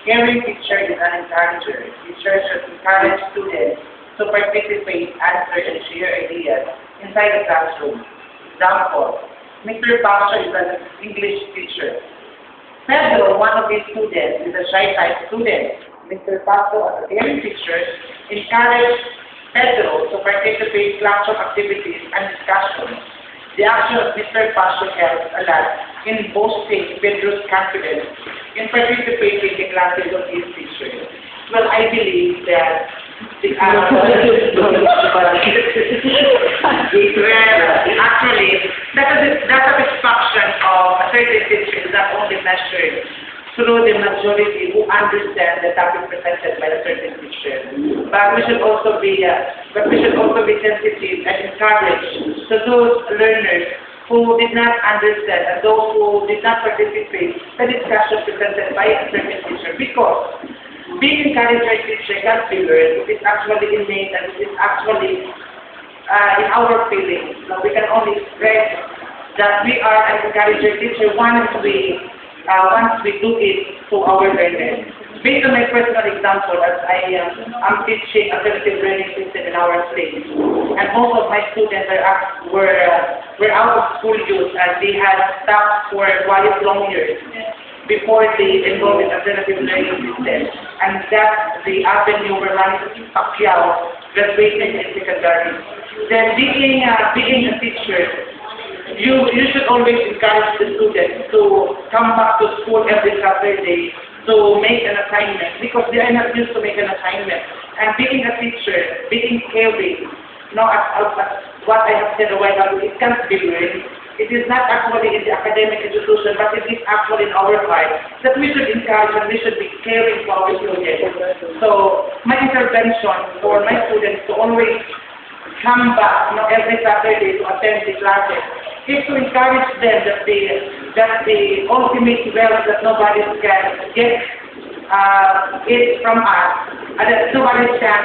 caring teacher is an encourager. Teacher should encourage students to participate, answer, and share ideas inside the classroom. Example, Mr. Pacho is an English teacher. Pedro, one of his students, is a shy type student. Mr. Pacho, as a caring teacher, encouraged Pedro to participate in classroom activities and discussions. The action of Mr. Pacho helps a lot in boosting Pedro's confidence in participating in classes of his teacher. Well, I believe that the actually, the satisfaction of a certain teacher is not only measured through the majority who understand the topic presented by a certain teacher, but we should also be sensitive and encourage to those learners who did not understand and those who did not participate in the discussion presented by a certain teacher, because being encouraged by teacher can be learned. It is actually innate and it is actually in our feelings. So we can only express that we are an encourager teacher once we do it to our learners. Based on my personal example, as I am teaching alternative learning system in our place, and most of my students were out of school youth and they had stopped for quite long years before they enrolled in alternative learning system, and that's the avenue where Manny Pacquiao graduated in secondary. Then being a teacher, you should always encourage the students to come back to school every Saturday to make an assignment, because they are not used to make an assignment. And being a teacher, being caring, as what I have said a while ago, it can't be learned. It is not actually in the academic institution, but it is actually in our heart that we should encourage and we should be caring for our students. So my intervention for my students to always come back every Saturday to attend the classes is to encourage them that the ultimate wealth that nobody can get it from us, and that nobody can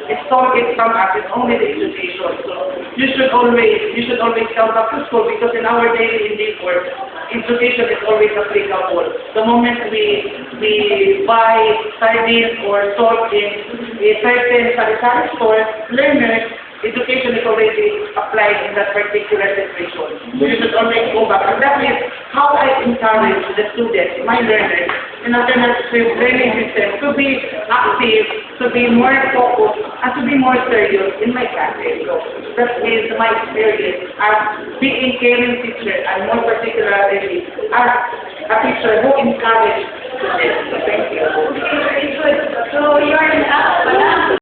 extort it from us. It's only the education. So you should always come back to school, because in our daily work, education is always applicable. The moment we buy sardines or salt in a certain sanitary store, learners, education is already applied in that particular situation. You should always go back. And that is how I encourage the students, my learners, in alternative learning system to be active, to be more focused, and to be more serious in my classes. So that is my experience as being a caring teacher, and more particularly as a teacher who encourages